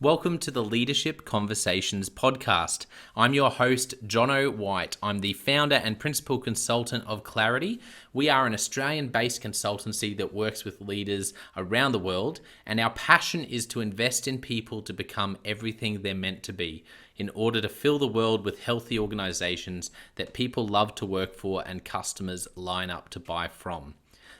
Welcome to the Leadership Conversations podcast. I'm your host, Jonno White. I'm the founder and principal consultant of Clarity. We are an Australian-based consultancy that works with leaders around the world, and our passion is to invest in people to become everything they're meant to be in order to fill the world with healthy organizations that people love to work for and customers line up to buy from.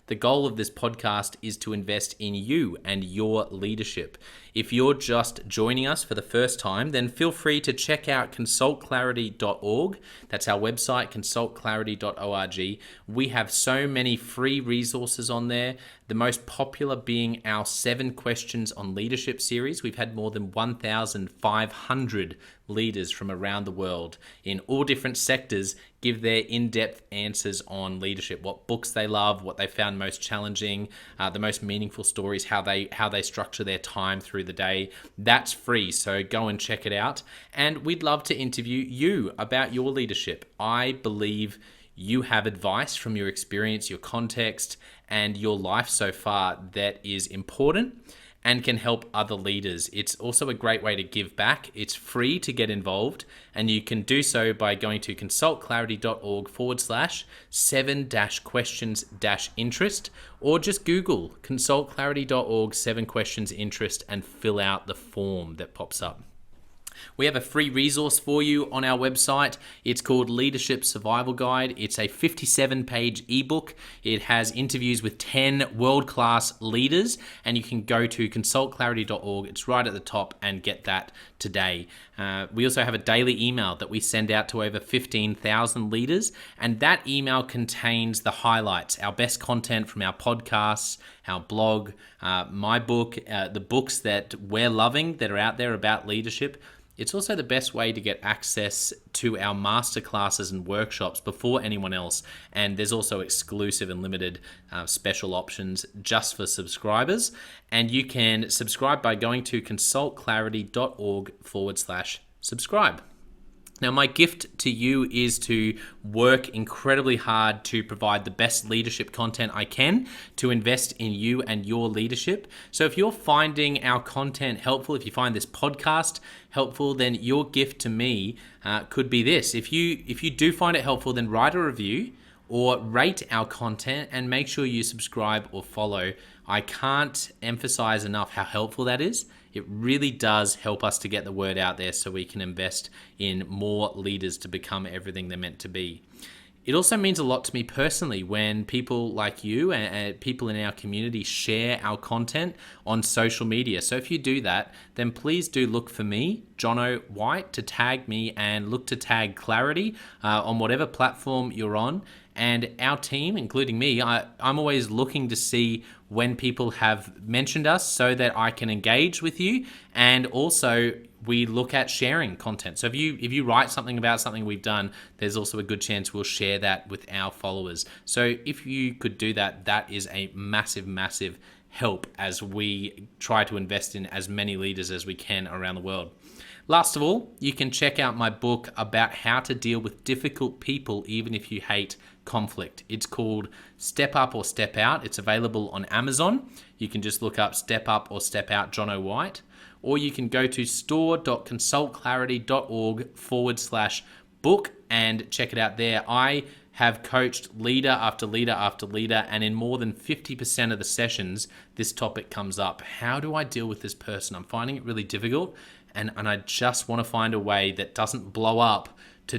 The goal of this podcast is to invest in you and your leadership. If you're just joining us for the first time, then feel free to check out consultclarity.org. That's our website, consultclarity.org. We have so many free resources on there, the most popular being our 7 Questions on Leadership series. We've had more than 1,500 leaders from around the world in all different sectors give their in-depth answers on leadership, what books they love, what they found most challenging, the most meaningful stories, how they structure their time through the day. That's free, so go and check it out. And we'd love to interview you about your leadership. I believe you have advice from your experience, your context, and your life so far that is important and can help other leaders. It's also a great way to give back. It's free to get involved, and you can do so by going to consultclarity.org/7-questions-interest, or just Google consultclarity.org 7 questions interest and fill out the form that pops up. We have a free resource for you on our website. It's called Leadership Survival Guide. It's a 57-page ebook. It has interviews with 10 world-class leaders, and you can go to consultclarity.org. It's right at the top, and get that today. We also have a daily email that we send out to over 15,000 leaders, and that email contains the highlights, our best content from our podcasts, our blog, my book, the books that we're loving that are out there about leadership. It's also the best way to get access to our masterclasses and workshops before anyone else. And there's also exclusive and limited special options just for subscribers. And you can subscribe by going to consultclarity.org/subscribe. Now, my gift to you is to work incredibly hard to provide the best leadership content I can to invest in you and your leadership. So if you're finding our content helpful, if you find this podcast helpful, then your gift to me could be this. If you do find it helpful, then write a review or rate our content and make sure you subscribe or follow. I can't emphasize enough how helpful that is. It really does help us to get the word out there so we can invest in more leaders to become everything they're meant to be. It also means a lot to me personally when people like you and people in our community share our content on social media. So if you do that, then please do look for me, Jonno White, to tag me, and look to tag Clarity on whatever platform you're on. And our team, including me, I'm always looking to see when people have mentioned us so that I can engage with you. And also we look at sharing content. So if you write something about something we've done, there's also a good chance we'll share that with our followers. So if you could do that, that is a massive, massive help as we try to invest in as many leaders as we can around the world. Last of all, you can check out my book about how to deal with difficult people even if you hate conflict. It's called Step Up or Step Out. It's available on Amazon. You can just look up Step Up or Step Out Jonno White, or you can go to store.consultclarity.org/book and check it out there. I have coached leader after leader after leader, and in more than 50% of the sessions, this topic comes up. How do I deal with this person? I'm finding it really difficult, and I just want to find a way that doesn't blow up to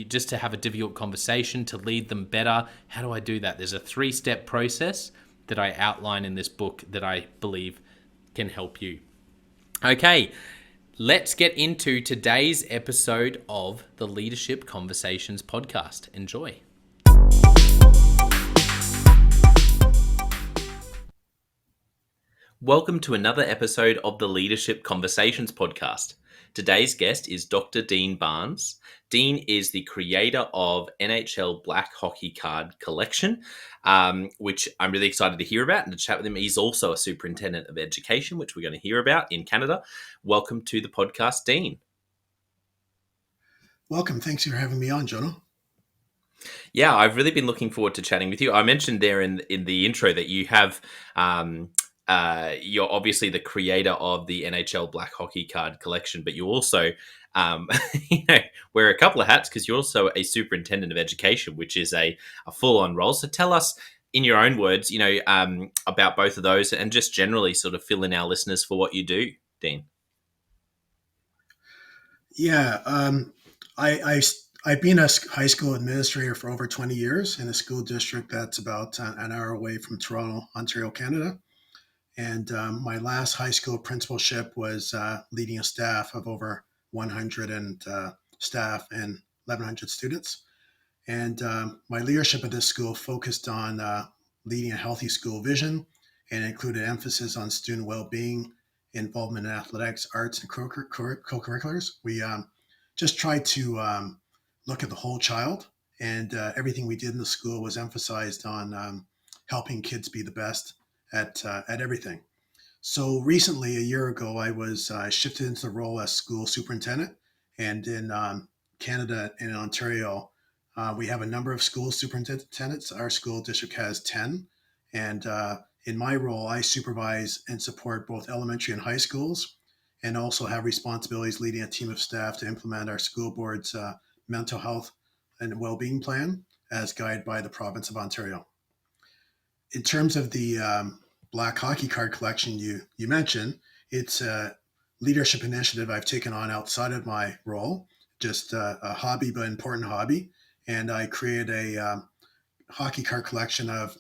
just to have a difficult conversation, to lead them better. How do I do that? There's a 3-step process that I outline in this book that I believe can help you. Okay, let's get into today's episode of the Leadership Conversations podcast. Enjoy. Welcome to another episode of the Leadership Conversations podcast. Today's guest is Dr. Dean Barnes. Dean is the creator of Nhl Black Hockey Card Collection, which I'm really excited to hear about and to chat with him. He's also a superintendent of education, which we're going to hear about in Canada. Welcome to the podcast, Dean. Welcome. Thanks for having me on, Jonno. Yeah, I've really been looking forward to chatting with you. I mentioned there in the intro that you have you're obviously the creator of the NHL Black Hockey Card collection, but you also um, wear a couple of hats because you're also a superintendent of education, which is a full-on role. So tell us, in your own words, about both of those, and just generally sort of fill in our listeners for what you do, Dean. Yeah, I've been a high school administrator for over 20 years in a school district that's about an hour away from Toronto, Ontario, Canada. And my last high school principalship was leading a staff of over 100 staff and 1,100 students. And my leadership at this school focused on leading a healthy school vision and included emphasis on student well-being, involvement in athletics, arts, and co-curriculars. We just tried to look at the whole child, and everything we did in the school was emphasized on helping kids be the best at everything. So recently, a year ago, I was shifted into the role as school superintendent. And in Canada and in Ontario, we have a number of school superintendents. Our school district has 10. And in my role, I supervise and support both elementary and high schools, and also have responsibilities leading a team of staff to implement our school board's mental health and well-being plan as guided by the province of Ontario. In terms of the Black Hockey Card collection you mentioned, it's a leadership initiative I've taken on outside of my role, just a hobby, but important hobby. And I created a hockey card collection of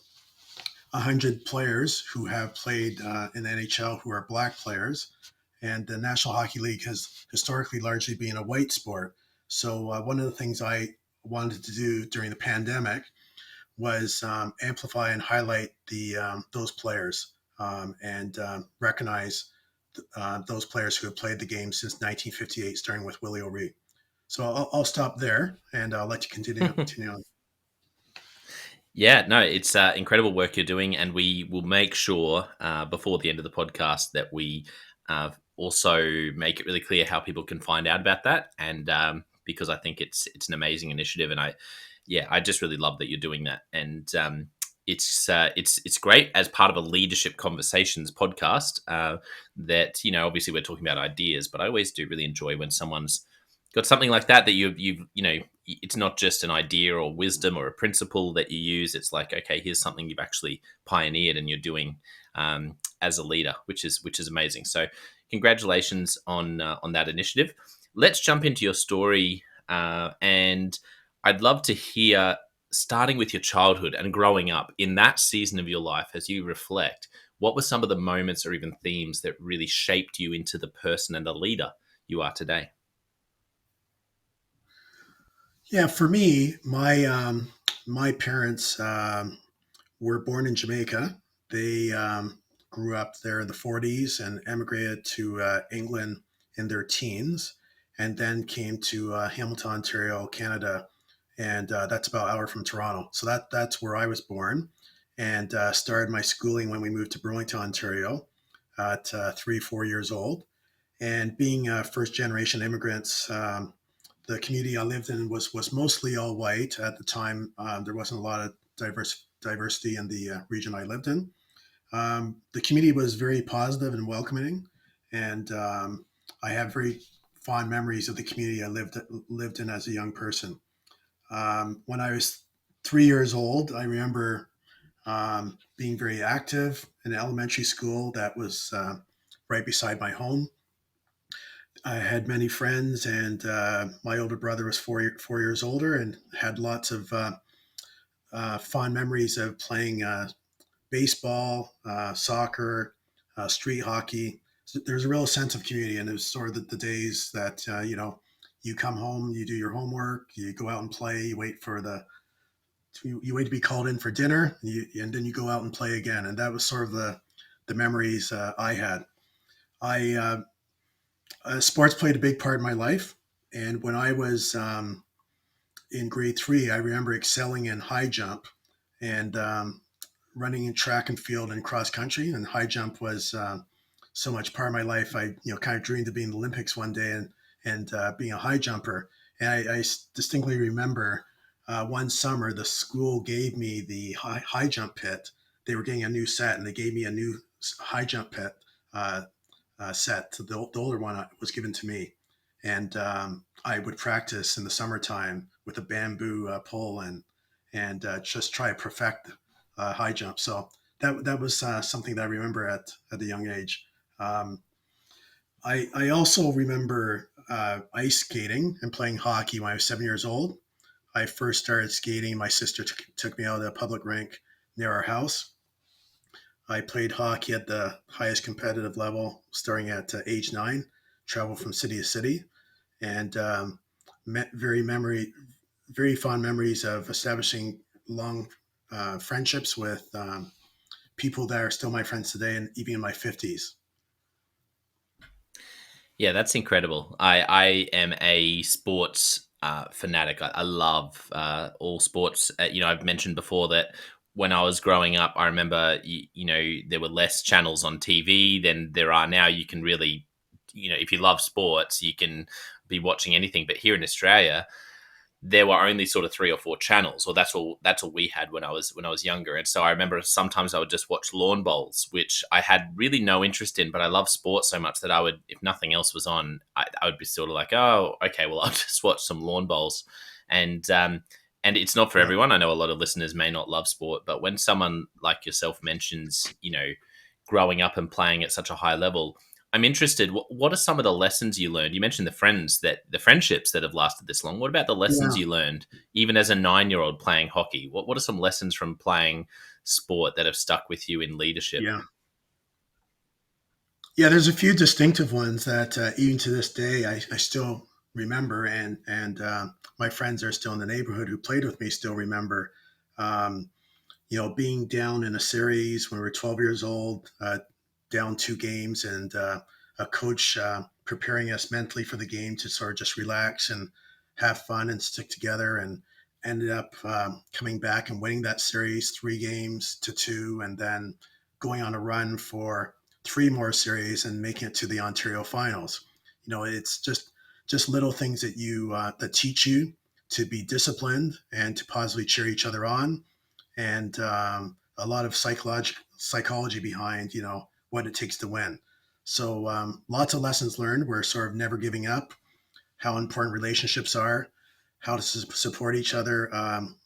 100 players who have played in the NHL who are Black players. And the National Hockey League has historically largely been a white sport. So one of the things I wanted to do during the pandemic was amplify and highlight the those players and recognize those players who have played the game since 1958, starting with Willie O'Ree. So I'll stop there and I'll let you continue on. Yeah, no, it's incredible work you're doing, and we will make sure before the end of the podcast that we also make it really clear how people can find out about that. And because I think it's an amazing initiative, and I just really love that you're doing that. And it's great as part of a leadership conversations podcast that obviously we're talking about ideas, but I always do really enjoy when someone's got something like that it's not just an idea or wisdom or a principle that you use. It's like, okay, here's something you've actually pioneered and you're doing as a leader, which is amazing. So congratulations on that initiative. Let's jump into your story, and I'd love to hear, starting with your childhood and growing up in that season of your life, as you reflect, what were some of the moments or even themes that really shaped you into the person and the leader you are today? Yeah, for me, my parents were born in Jamaica. They grew up there in the 40s and emigrated to England in their teens, and then came to Hamilton, Ontario, Canada, and that's about an hour from Toronto. So that's where I was born, and started my schooling when we moved to Burlington, Ontario, at 3, 4 years old. And being first generation immigrants, the community I lived in was mostly all white at the time. There wasn't a lot of diversity in the region I lived in. The community was very positive and welcoming, and I have very fond memories of the community I lived in as a young person. When I was 3 years old, I remember being very active in an elementary school that was right beside my home. I had many friends, and my older brother was 4 years older, and had lots of fond memories of playing baseball, soccer, street hockey. So there's a real sense of community, and it was sort of the days that you come home, you do your homework, you go out and play, you wait to be called in for dinner, and then you go out and play again, and that was sort of the memories I had. I Sports played a big part in my life, and when I was in grade 3, I remember excelling in high jump and running in track and field and cross country. And high jump was so much part of my life. I kind of dreamed of being in the Olympics one day and being a high jumper. And I distinctly remember one summer the school gave me the high jump pit. They were getting a new set, and they gave me a new high jump pit uh, set. The older one was given to me, and I would practice in the summertime with a bamboo pole and just try to perfect high jump. So that was something that I remember at a young age. Um, I also remember ice skating and playing hockey when I was 7 years old. I first started skating. My sister took me out to a public rink near our house. I played hockey at the highest competitive level, starting at age 9. Traveled from city to city, and met very fond memories of establishing long friendships with people that are still my friends today, and even in my 50s. Yeah, that's incredible. I am a sports fanatic. I love all sports. I've mentioned before that when I was growing up, I remember, there were less channels on TV than there are now. You can really, if you love sports, you can be watching anything. But here in Australia, there were only sort of 3 or 4 channels, or that's all we had when I was younger. And so I remember sometimes I would just watch lawn bowls, which I had really no interest in, but I love sports so much that I would, if nothing else was on, I would be sort of like, oh, okay, well, I'll just watch some lawn bowls. And it's not for Yeah, everyone. I know a lot of listeners may not love sport, but when someone like yourself mentions, growing up and playing at such a high level, I'm interested. What are some of the lessons you learned? You mentioned the friendships that have lasted this long. What about the lessons yeah, you learned, even as a 9-year-old playing hockey? What are some lessons from playing sport that have stuck with you in leadership? yeah. Yeah, there's a few distinctive ones that even to this day I still remember, and my friends are still in the neighborhood who played with me still remember. Um, being down in a series when we were 12 years old, down 2 games, and a coach preparing us mentally for the game to sort of just relax and have fun and stick together, and ended up coming back and winning that series 3 games to 2, and then going on a run for 3 more series and making it to the Ontario finals. It's just little things that teach you to be disciplined and to positively cheer each other on, and a lot of psychology behind what it takes to win. So lots of lessons learned. We're sort of never giving up. How important relationships are, how to support each other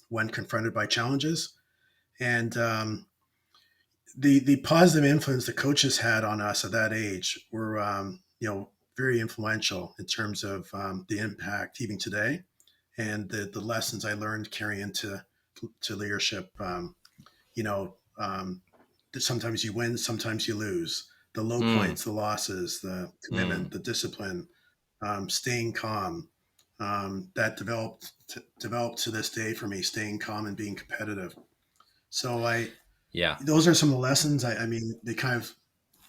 when confronted by challenges, and the positive influence the coaches had on us at that age were very influential in terms of the impact even today, and the lessons I learned carry into to leadership. You know, um, Sometimes you win, sometimes you lose. The low Mm, points, the losses, the commitment, mm, the discipline, staying calm. That developed to this day for me, staying calm and being competitive. So yeah. those are some of the lessons. I mean, they kind of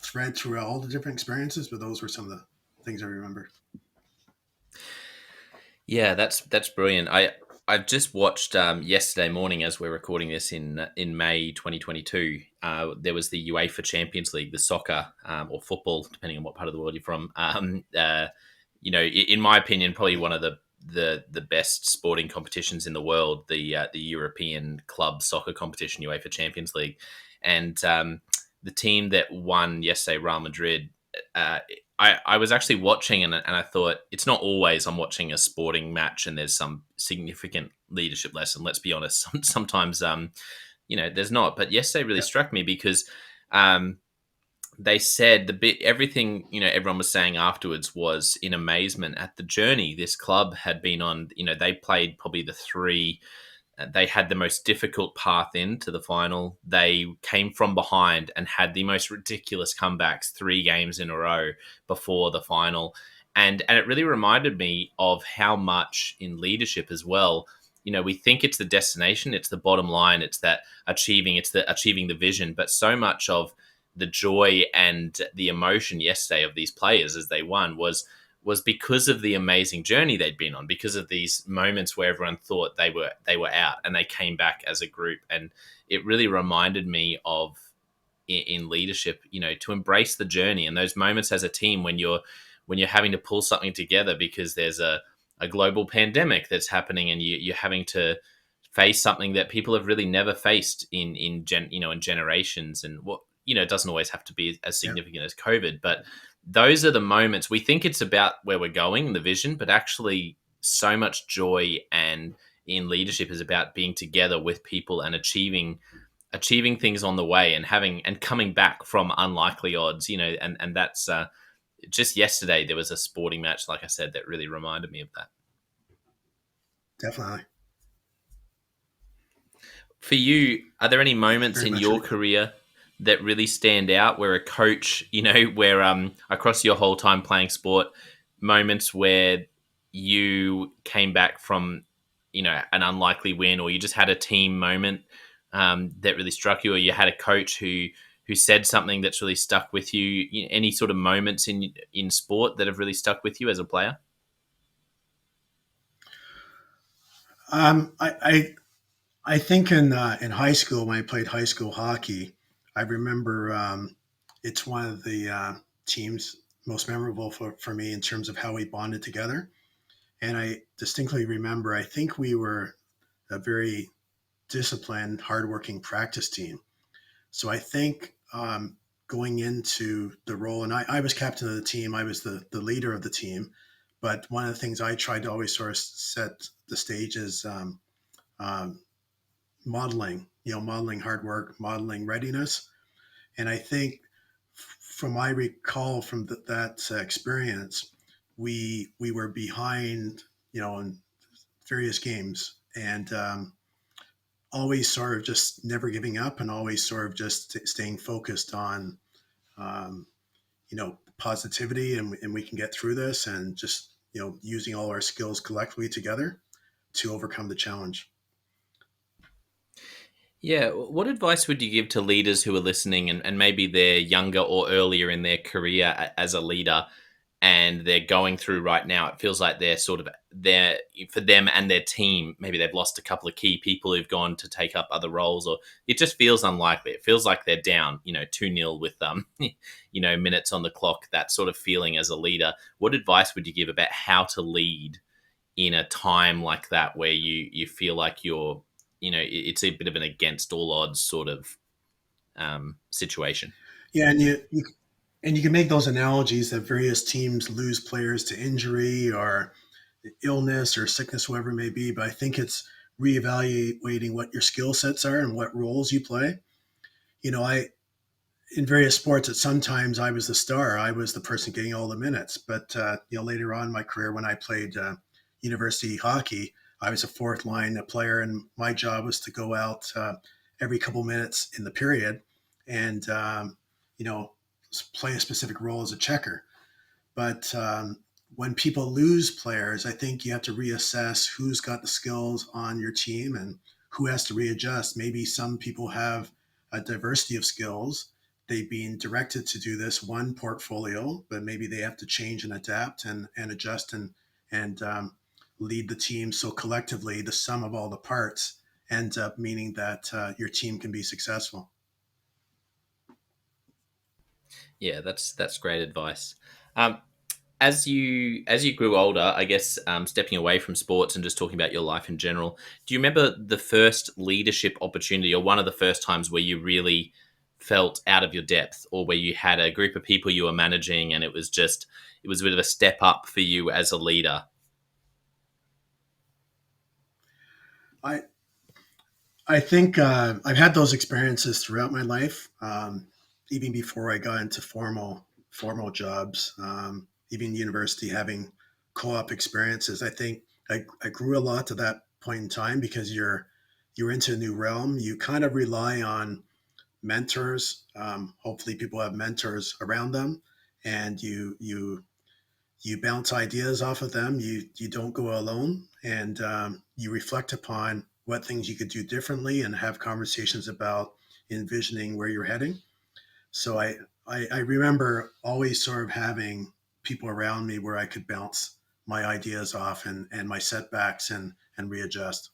thread through all the different experiences, but those were some of the things I remember. Yeah, that's brilliant. I've just watched yesterday morning, as we're recording this in May 2022. There was the UEFA Champions League, the soccer or football, depending on what part of the world you're from. In my opinion, probably one of the best sporting competitions in the world, the European club soccer competition, UEFA Champions League, and the team that won yesterday, Real Madrid. Uh, I was actually watching, and I thought it's not always I'm watching a sporting match and there's some significant leadership lesson. Let's be honest. Sometimes, there's not. But yesterday really Yeah, struck me because um, they said everything, everyone was saying afterwards was in amazement at the journey this club had been on. They played probably the three. They had the most difficult path into the final. They came from behind and had the most ridiculous comebacks 3 games in a row before the final. And it really reminded me of how much in leadership as well. We think it's the destination, it's the bottom line, it's the achieving the vision, but so much of the joy and the emotion yesterday of these players as they won was because of the amazing journey they'd been on, because of these moments where everyone thought they were out and they came back as a group. And it really reminded me of in leadership, to embrace the journey and those moments as a team when you're having to pull something together because there's a global pandemic that's happening and you're having to face something that people have really never faced in generations. And it doesn't always have to be as Yeah, significant as COVID, but those are the moments we think it's about where we're going, the vision, but actually so much joy and in leadership is about being together with people and achieving things on the way and having and coming back from unlikely odds, and that's just yesterday there was a sporting match, like I said, that really reminded me of that. definitely. For you, are there any moments Very in much. your career that really stand out where a coach, where across your whole time playing sport, moments where you came back from, an unlikely win, or you just had a team moment that really struck you, or you had a coach who said something that's really stuck with you? Any sort of moments in sport that have really stuck with you as a player? I think in high school when I played high school hockey, I remember it's one of the teams most memorable for me in terms of how we bonded together. And I distinctly remember, I think we were a very disciplined, hardworking practice team. So I think going into the role, and I was captain of the team, I was the leader of the team. But one of the things I tried to always sort of set the stage is um, modeling, modeling hard work, modeling readiness. And I think from I recall from that experience, we were behind, in various games, and always sort of just never giving up, and always sort of just staying focused on, um, positivity, and we can get through this, and just using all our skills collectively together to overcome the challenge. Yeah. What advice would you give to leaders who are listening and maybe they're younger or earlier in their career as a leader and they're going through right now? It feels like they're sort of there for them and their team. Maybe they've lost a couple of key people who've gone to take up other roles, or it just feels unlikely. It feels like they're down, 2-0 with, minutes on the clock, that sort of feeling as a leader. What advice would you give about how to lead in a time like that where you feel like you're it's a bit of an against all odds sort of situation? Yeah, and you can make those analogies that various teams lose players to injury or illness or sickness, whatever it may be. But I think it's reevaluating what your skill sets are and what roles you play. I in various sports at sometimes I was the star. I was the person getting all the minutes. But later on in my career, when I played university hockey, I was a fourth line player, and my job was to go out every couple minutes in the period and you know play a specific role as a checker. But when people lose players, I think you have to reassess who's got the skills on your team and who has to readjust. Maybe some people have a diversity of skills. They've been directed to do this one portfolio, but maybe they have to change and adapt and adjust and lead the team. So collectively, the sum of all the parts ends up meaning that your team can be successful. Yeah, that's great advice. um, as you grew older, I guess, stepping away from sports and just talking about your life in general, do you remember the first leadership opportunity, or one of the first times where you really felt out of your depth, or where you had a group of people you were managing and it was a bit of a step up for you as a leader? I I think I've had those experiences throughout my life, even before I got into formal jobs, even university, having co-op experiences. I think I grew a lot to that point in time because you're into a new realm. You kind of rely on mentors. Hopefully, people have mentors around them, and you bounce ideas off of them. You don't go alone, and you reflect upon what things you could do differently, and have conversations about envisioning where you're heading. So I remember always sort of having people around me where I could bounce my ideas off and my setbacks and readjust.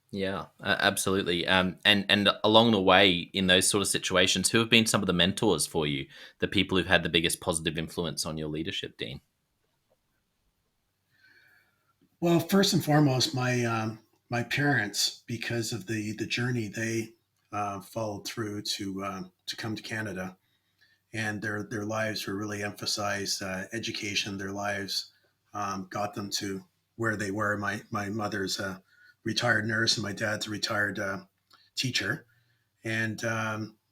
Yeah, absolutely. And along the way in those sort of situations, who have been some of the mentors for you, the people who've had the biggest positive influence on your leadership, Dean? Well, first and foremost, my parents, because of the journey they followed through to come to Canada, and their lives were really emphasized education. Their lives got them to where they were. My mother's a retired nurse, and my dad's a retired teacher. And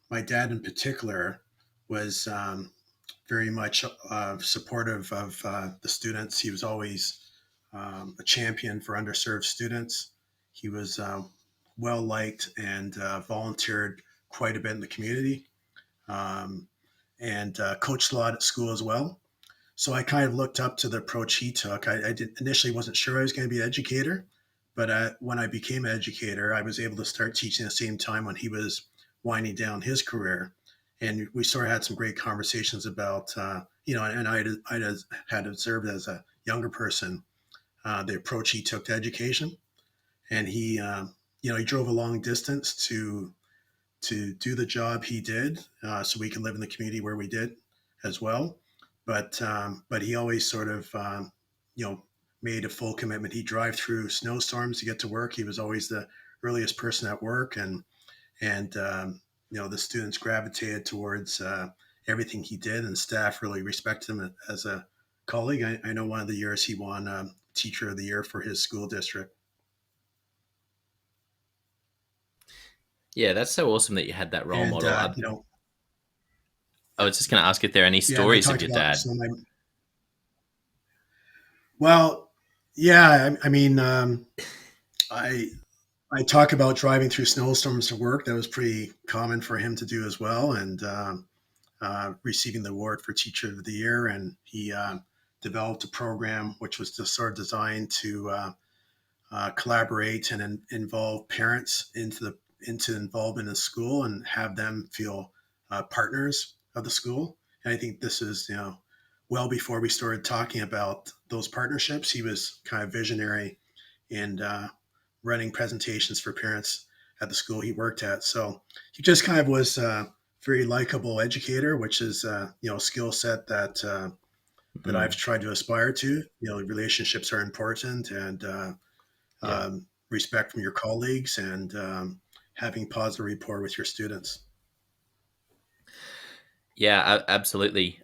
my dad, in particular, was very much supportive of the students. He was always a champion for underserved students. He was well liked and volunteered quite a bit in the community, um, and coached a lot at school as well. So I kind of looked up to the approach he took. I initially wasn't sure I was going to be an educator, but when I became an educator, I was able to start teaching at the same time when he was winding down his career. And we sort of had some great conversations about, and had observed as a younger person the approach he took to education. And he drove a long distance to do the job he did, so we could live in the community where we did as well. But he always sort of you know made a full commitment. He'd drive through snowstorms to get to work. He was always the earliest person at work, and the students gravitated towards everything he did, and staff really respected him as a colleague. I know one of the years he won Teacher of the Year for his school district. Yeah, that's so awesome that you had that role And model. I was just going to ask if there are any yeah, and I stories of talked your about dad. some of my well, yeah. I mean, I I talk about driving through snowstorms to work. That was pretty common for him to do as well, and receiving the award for Teacher of the Year. And he developed a program which was just sort of designed to collaborate and involve parents into involvement in the school and have them feel partners of the school. And I think this is well before we started talking about those partnerships. He was kind of visionary in running presentations for parents at the school he worked at. So he just kind of was a very likable educator, which is a skill set that I've Mm, tried to aspire to. Relationships are important, and yeah. respect from your colleagues, and having positive rapport with your students. Yeah, absolutely.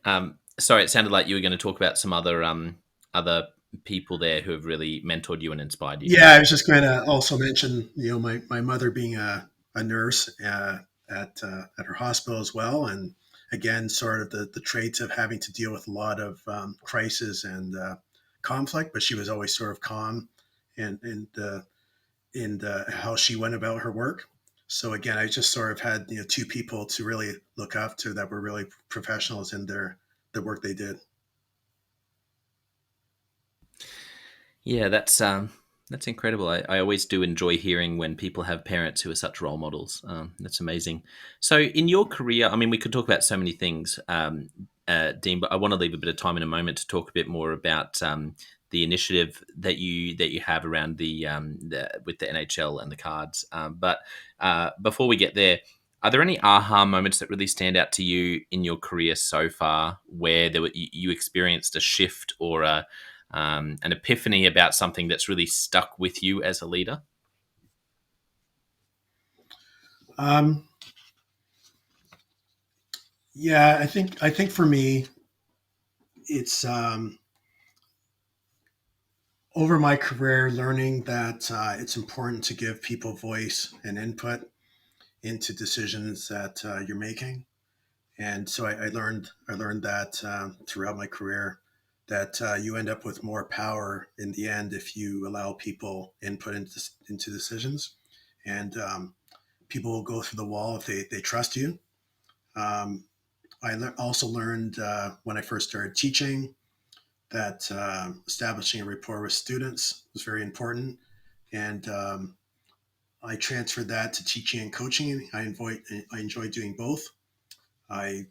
Sorry, it sounded like you were going to talk about some other people there who have really mentored you and inspired you. Yeah, I was just going to also mention, my mother being a nurse at her hospital as well, and again, sort of the traits of having to deal with a lot of crisis and conflict, but she was always sort of calm in how she went about her work. So again, I just sort of had two people to really look up to that were really professionals in the work they did. Yeah, that's incredible. I always do enjoy hearing when people have parents who are such role models. That's amazing. So, in your career, I mean, we could talk about so many things, Dean, but I want to leave a bit of time in a moment to talk a bit more about the initiative that you have around the with the NHL and the cards. But before we get there, are there any aha moments that really stand out to you in your career so far, where you experienced a shift or an epiphany about something that's really stuck with you as a leader? Um, yeah, I think for me, it's over my career learning that it's important to give people voice and input into decisions that you're making. And so I learned that throughout my career, that you end up with more power in the end if you allow people input into decisions, and people will go through the wall if they trust you. Um, also learned when I first started teaching that establishing a rapport with students was very important, and I transferred that to teaching and coaching. I enjoy doing both. I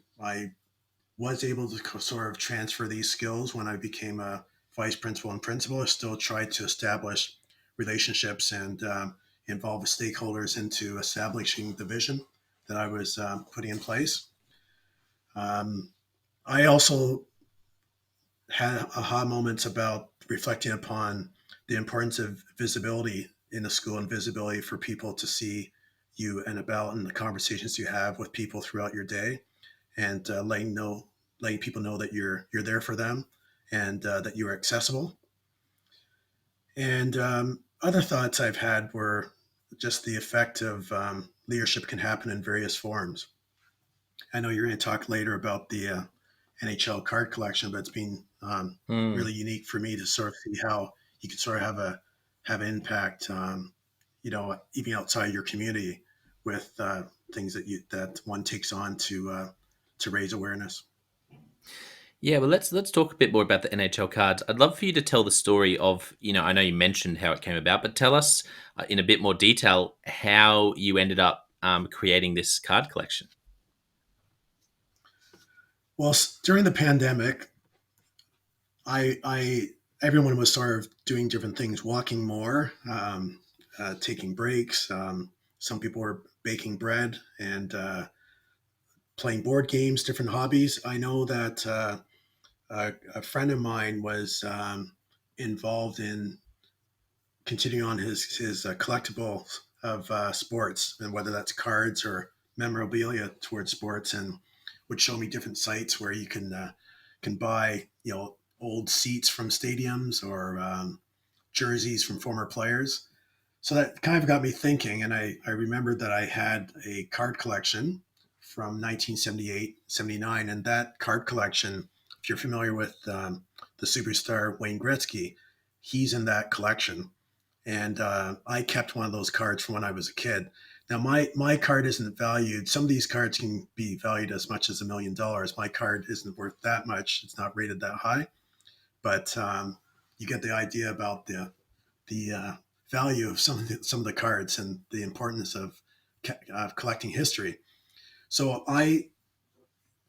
was able to sort of transfer these skills when I became a vice principal and principal. I still tried to establish relationships and involve the stakeholders into establishing the vision that I was putting in place. Um, I also had aha moments about reflecting upon the importance of visibility in the school and visibility for people to see, you and about and the conversations you have with people throughout your day, and letting people know that you're there for them, and that you are accessible. And other thoughts I've had were just the effect of leadership can happen in various forms. I know you're going to talk later about the NHL card collection, but it's been Hmm. really unique for me to sort of see how you can sort of have an impact, even outside your community with things that one takes on to raise awareness. Yeah, well, let's talk a bit more about the NHL cards. I'd love for you to tell the story of, I know you mentioned how it came about, but tell us in a bit more detail how you ended up creating this card collection. Well, during the pandemic, I everyone was sort of doing different things, walking more, taking breaks. Some people were baking bread and playing board games, different hobbies. I know that a friend of mine was involved in continuing on his collectibles of sports, and whether that's cards or memorabilia towards sports, and would show me different sites where you can buy old seats from stadiums or jerseys from former players. So that kind of got me thinking, and I remembered that I had a card collection from 1978, 79, and that card collection, if you're familiar with the superstar Wayne Gretzky, he's in that collection. And I kept one of those cards from when I was a kid. Now my card isn't valued. Some of these cards can be valued as much as $1 million. My card isn't worth that much. It's not rated that high, but you get the idea about the value of some of the cards and the importance of collecting history. So I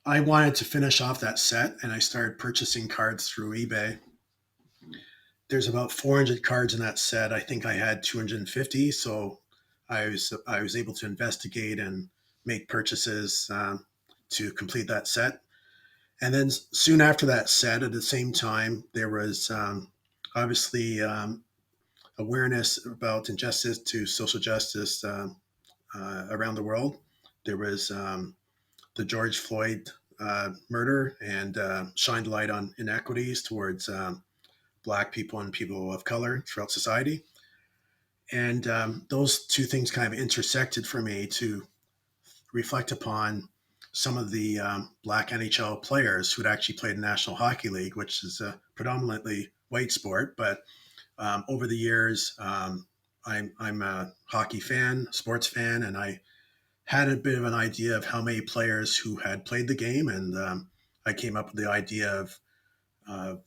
wanted to finish off that set, and I started purchasing cards through eBay. There's about 400 cards in that set. I think I had 250, so I was able to investigate and make purchases to complete that set. And then soon after that set, at the same time, there was obviously awareness about injustice to social justice around the world. There was the George Floyd murder, and shined light on inequities towards Black people and people of color throughout society. And those two things kind of intersected for me to reflect upon some of the Black NHL players who had actually played in the National Hockey League, which is a predominantly white sport. But over the years, I'm a hockey fan, sports fan, and I had a bit of an idea of how many players who had played the game. And I came up with the idea of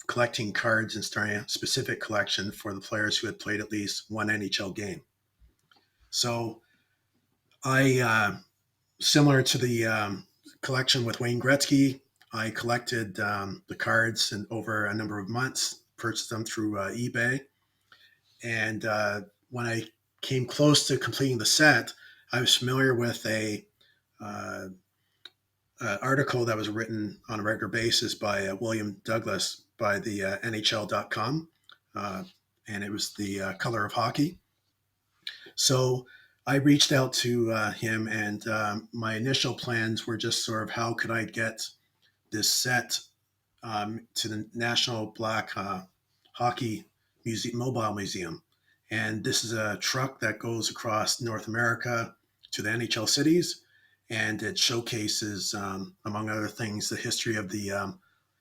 collecting cards and starting a specific collection for the players who had played at least one NHL game. So I, similar to the collection with Wayne Gretzky, I collected the cards and over a number of months, purchased them through eBay. And when I came close to completing the set, I was familiar with uh, a article that was written on a regular basis by William Douglas by the NHL.com, uh, and it was the color of hockey. So I reached out to him, and my initial plans were just sort of how could I get this set to the National Black Hockey Mobile Museum. And this is a truck that goes across North America to the NHL cities, and it showcases, among other things, the history of the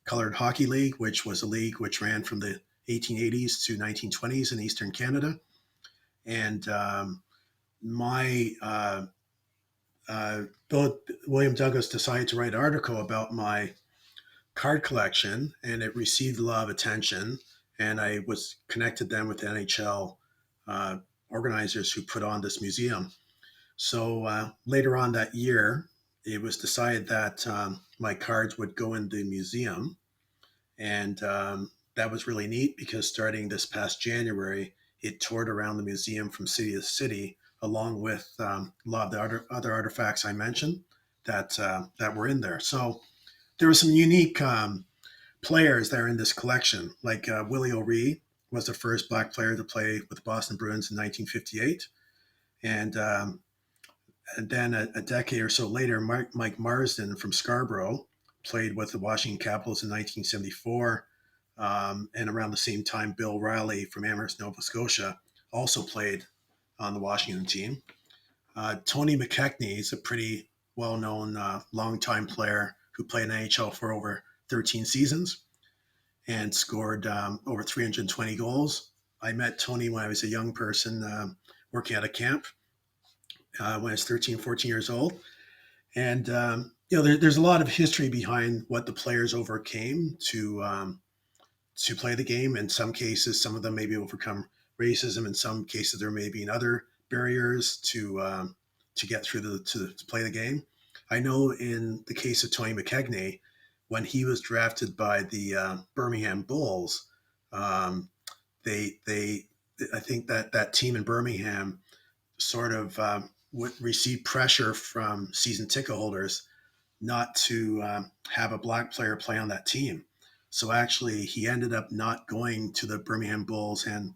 Colored Hockey League, which was a league which ran from the 1880s to 1920s in Eastern Canada. And my Bill, William Douglas decided to write an article about my card collection, and it received a lot of attention. And I was connected then with the NHL organizers who put on this museum. So later on that year, it was decided that my cards would go in the museum, and that was really neat because starting this past January, it toured around the museum from city to city, along with a lot of the other artifacts I mentioned that were in there. So there were some unique players that are in this collection, like Willie O'Ree was the first Black player to play with the Boston Bruins in 1958, and And then a decade or so later, Mike Marsden from Scarborough played with the Washington Capitals in 1974. And around the same time, Bill Riley from Amherst, Nova Scotia, also played on the Washington team. Tony McKechnie is a pretty well-known longtime player who played in NHL for over 13 seasons and scored over 320 goals. I met Tony when I was a young person working at a camp when I was 13, 14 years old. And, there's a lot of history behind what the players overcame to play the game. In some cases, some of them maybe overcome racism. In some cases, there may be other barriers to get through to play the game. I know in the case of Tony McKechnie, when he was drafted by the Birmingham Bulls, um, they I think that team in Birmingham sort of would receive pressure from season ticket holders not to have a black player play on that team. So actually, he ended up not going to the Birmingham Bulls, and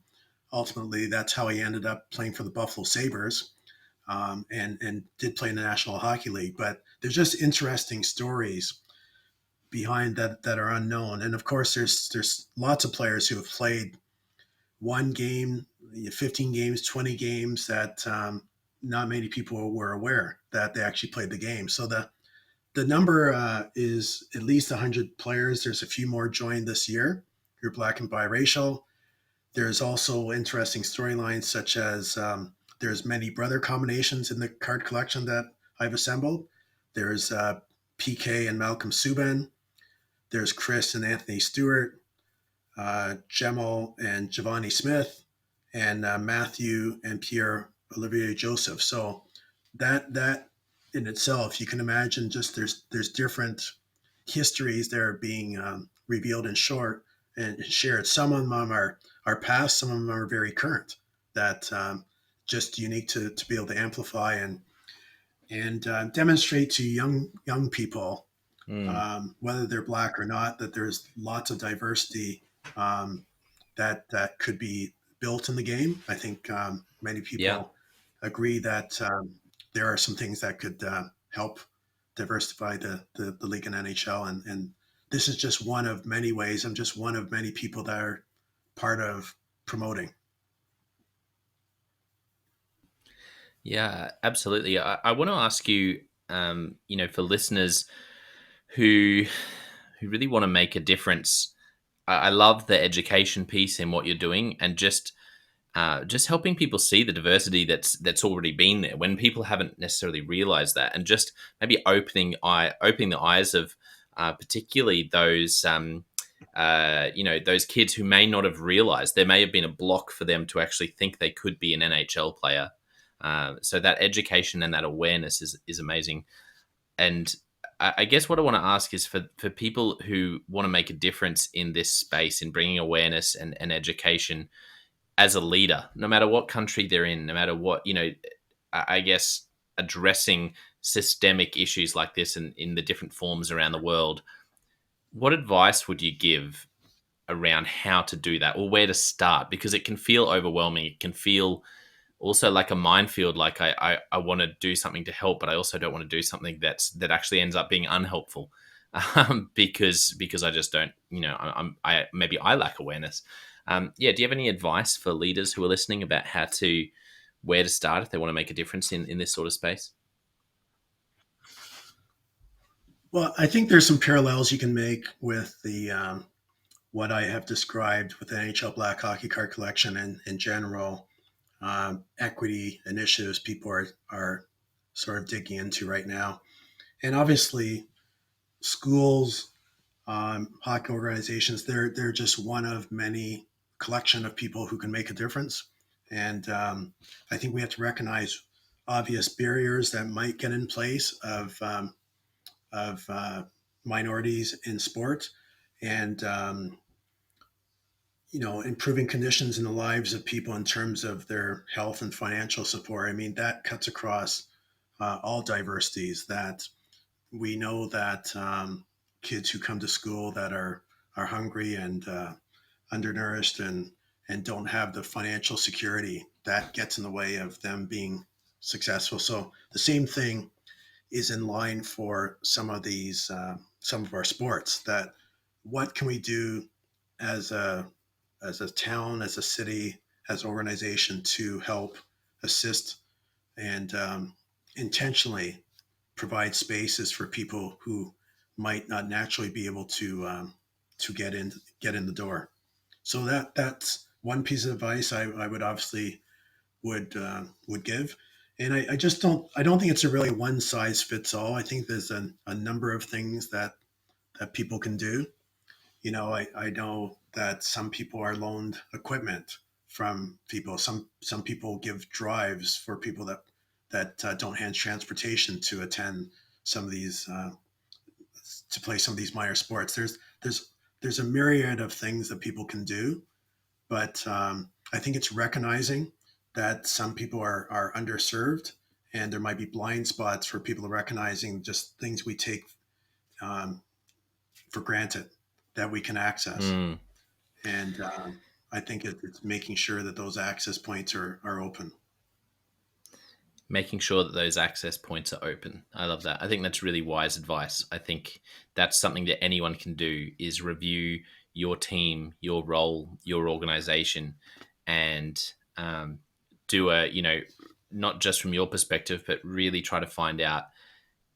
ultimately, that's how he ended up playing for the Buffalo Sabres, and did play in the National Hockey League. But there's just interesting stories behind that are unknown, and of course, there's lots of players who have played one game, 15 games, 20 games that not many people were aware that they actually played the game. So the number is at least 100 players. There's a few more joined this year who are black and biracial. There's also interesting storylines such as there's many brother combinations in the card collection that I've assembled. There's PK and Malcolm Subban. There's Chris and Anthony Stewart, Gemel and Giovanni Smith, and Matthew and Pierre Olivier Joseph. So that in itself, you can imagine just there's different histories that are being revealed in short and shared. Some of them are past, some of them are very current. That just unique to be able to amplify and demonstrate to young people, whether they're black or not, that there's lots of diversity um, that could be built in the game. I think many Yeah. people agree that there are some things that could help diversify the league in NHL, and this is just one of many ways. I'm just one of many people that are part of promoting. Yeah, absolutely. I want to ask you, for listeners who really want to make a difference, I love the education piece in what you're doing, and just helping people see the diversity that's already been there when people haven't necessarily realized that, and just maybe opening the eyes of particularly those those kids who may not have realized there may have been a block for them to actually think they could be an NHL player. So that education and that awareness is amazing. And I guess what I want to ask is for people who want to make a difference in this space, in bringing awareness and education as a leader, no matter what country they're in, no matter what, I guess addressing systemic issues like this in the different forms around the world, what advice would you give around how to do that or where to start? Because it can feel overwhelming. It can feel also like a minefield. Like I want to do something to help, but I also don't want to do something that actually ends up being unhelpful, because I just don't, I maybe I lack awareness. Yeah, do you have any advice for leaders who are listening about where to start if they want to make a difference in this sort of space? Well, I think there's some parallels you can make with the what I have described with the NHL Black Hockey Card Collection and in general equity initiatives people are sort of digging into right now. And obviously, schools, hockey organizations, they're just one of many collection of people who can make a difference. And I think we have to recognize obvious barriers that might get in place of minorities in sport, and improving conditions in the lives of people in terms of their health and financial support. I mean, that cuts across all diversities. That we know that kids who come to school that are hungry and undernourished and don't have the financial security, that gets in the way of them being successful. So the same thing is in line for some of our sports. That what can we do as a town, as a city, as an organization to help assist and intentionally provide spaces for people who might not naturally be able to get in the door. So that's one piece of advice I would obviously would give. And I don't think it's a really one size fits all. I think there's a number of things that people can do. I know that some people are loaned equipment from people. Some people give drives for people that don't have transportation to attend some of these to play some of these minor sports. There's a myriad of things that people can do, but I think it's recognizing that some people are underserved, and there might be blind spots for people recognizing just things we take um, for granted that we can access. Mm. And I think it's making sure that those access points are open. Making sure that those access points are open. I love that. I think that's really wise advice. I think that's something that anyone can do is review your team, your role, your organization, and do not just from your perspective, but really try to find out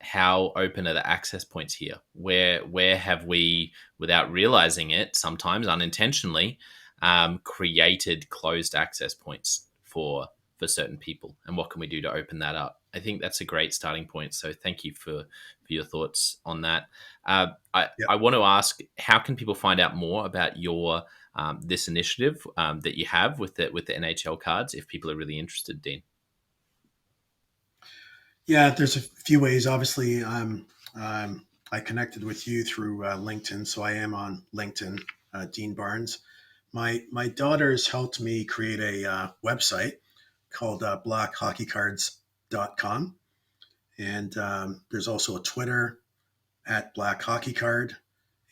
how open are the access points here? Where have we, without realizing it, sometimes unintentionally, created closed access points for certain people, and what can we do to open that up? I think that's a great starting point. So thank you for your thoughts on that. Yeah. I want to ask, how can people find out more about your this initiative that you have with the NHL cards if people are really interested, Dean? Yeah, there's a few ways. Obviously, I connected with you through LinkedIn, so I am on LinkedIn, Dean Barnes. My daughters helped me create a website called blackhockeycards.com. And there's also a Twitter at Black Hockey Card,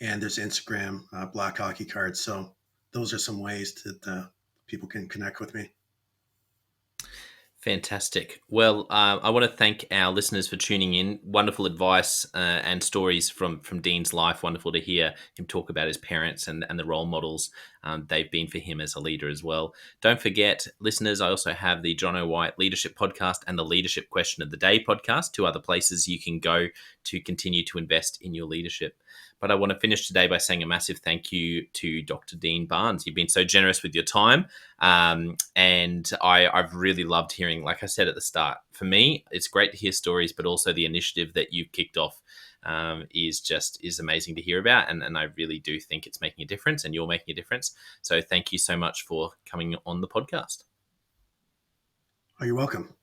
and there's Instagram, Black Hockey Card. So those are some ways that people can connect with me. Fantastic. Well, I want to thank our listeners for tuning in. Wonderful advice and stories from Dean's life. Wonderful to hear him talk about his parents and the role models they've been for him as a leader as well. Don't forget, listeners, I also have the Jonno White Leadership Podcast and the Leadership Question of the Day podcast, two other places you can go to continue to invest in your leadership. But I want to finish today by saying a massive thank you to Dr. Dean Barnes. You've been so generous with your time. And I've really loved hearing, like I said at the start, for me, it's great to hear stories, but also the initiative that you've kicked off is amazing to hear about. And I really do think it's making a difference, and you're making a difference. So thank you so much for coming on the podcast. Oh, you're welcome.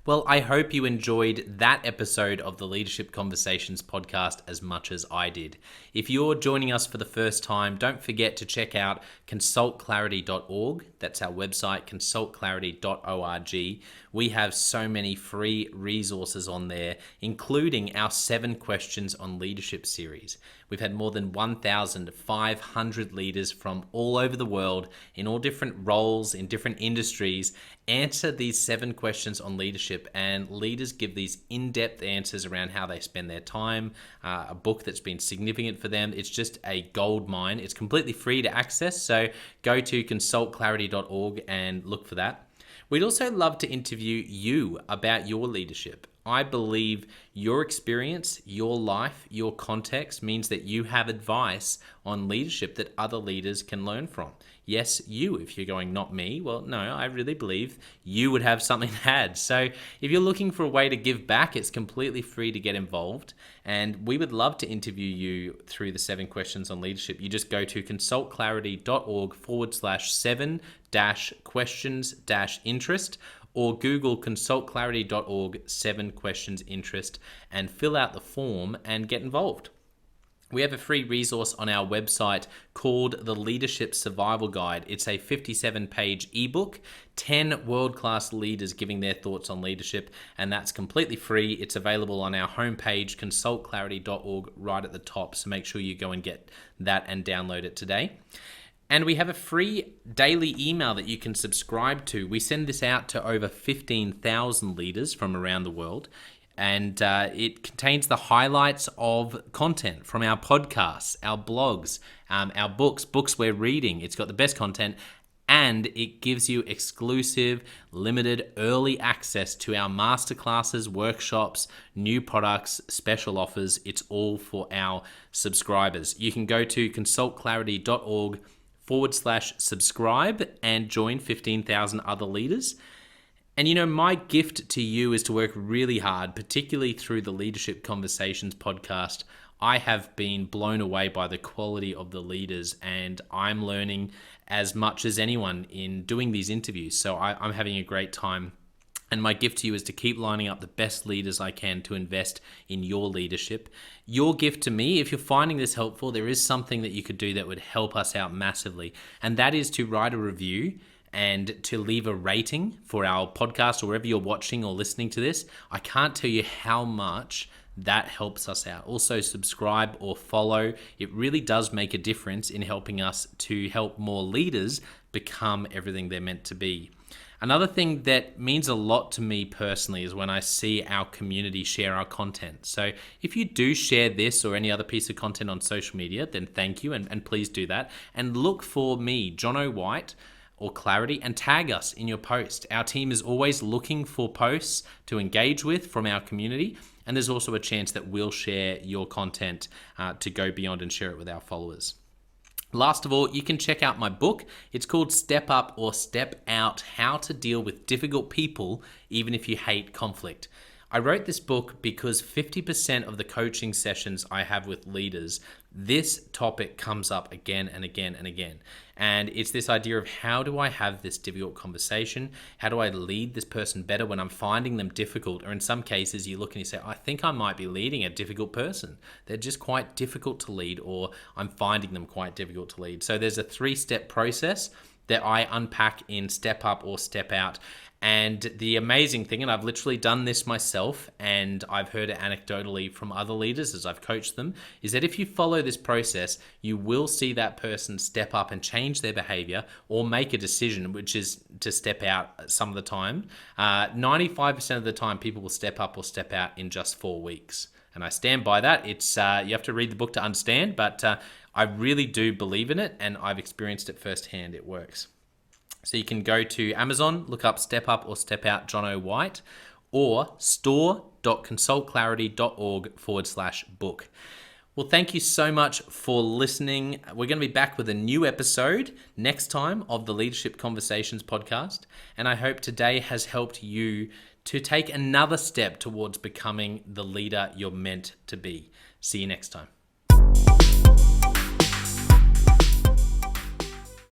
Well, I hope you enjoyed that episode of the Leadership Conversations podcast as much as I did. If you're joining us for the first time, don't forget to check out consultclarity.org. That's our website, consultclarity.org. We have so many free resources on there, including our 7 Questions on Leadership series. We've had more than 1,500 leaders from all over the world in all different roles, in different industries, answer these 7 questions on leadership, and leaders give these in-depth answers around how they spend their time, a book that's been significant for them. It's just a gold mine. It's completely free to access, so go to consultclarity.org and look for that. We'd also love to interview you about your leadership. I believe your experience, your life, your context means that you have advice on leadership that other leaders can learn from. Yes, you, if you're going, not me, well, no, I really believe you would have something to add. So if you're looking for a way to give back, it's completely free to get involved. And we would love to interview you through the 7 Questions on Leadership. You just go to consultclarity.org/7-questions-interest, or Google consultclarity.org 7 questions interest and fill out the form and get involved. We have a free resource on our website called the Leadership Survival Guide. It's a 57-page ebook, 10 world-class leaders giving their thoughts on leadership, and that's completely free. It's available on our homepage, consultclarity.org, right at the top, so make sure you go and get that and download it today. And we have a free daily email that you can subscribe to. We send this out to over 15,000 leaders from around the world. And it contains the highlights of content from our podcasts, our blogs, our books we're reading. It's got the best content. And it gives you exclusive, limited, early access to our masterclasses, workshops, new products, special offers. It's all for our subscribers. You can go to consultclarity.org/subscribe and join 15,000 other leaders. And my gift to you is to work really hard, particularly through the Leadership Conversations podcast. I have been blown away by the quality of the leaders, and I'm learning as much as anyone in doing these interviews. So I'm having a great time. And my gift to you is to keep lining up the best leaders I can to invest in your leadership. Your gift to me, if you're finding this helpful, there is something that you could do that would help us out massively. And that is to write a review and to leave a rating for our podcast or wherever you're watching or listening to this. I can't tell you how much that helps us out. Also, subscribe or follow. It really does make a difference in helping us to help more leaders become everything they're meant to be. Another thing that means a lot to me personally is when I see our community share our content. So if you do share this or any other piece of content on social media, then thank you, and please do that. And look for me, Jonno White, or Clarity, and tag us in your post. Our team is always looking for posts to engage with from our community, and there's also a chance that we'll share your content to go beyond and share it with our followers. Last of all, you can check out my book. It's called Step Up or Step Out: How to Deal with Difficult People Even If You Hate Conflict. I wrote this book because 50% of the coaching sessions I have with leaders, this topic comes up again and again and again. And it's this idea of, how do I have this difficult conversation? How do I lead this person better when I'm finding them difficult? Or in some cases, you look and you say, I think I might be leading a difficult person. They're just quite difficult to lead, or I'm finding them quite difficult to lead. So there's a 3-step process that I unpack in Step Up or Step Out. And the amazing thing, and I've literally done this myself, and I've heard it anecdotally from other leaders as I've coached them, is that if you follow this process, you will see that person step up and change their behavior or make a decision, which is to step out some of the time. 95% of the time, people will step up or step out in just 4 weeks. And I stand by that. It's you have to read the book to understand, but I really do believe in it, and I've experienced it firsthand. It works. So you can go to Amazon, look up Step Up or Step Out Jonno White, or store.consultclarity.org/book. Well, thank you so much for listening. We're going to be back with a new episode next time of the Leadership Conversations podcast. And I hope today has helped you to take another step towards becoming the leader you're meant to be. See you next time.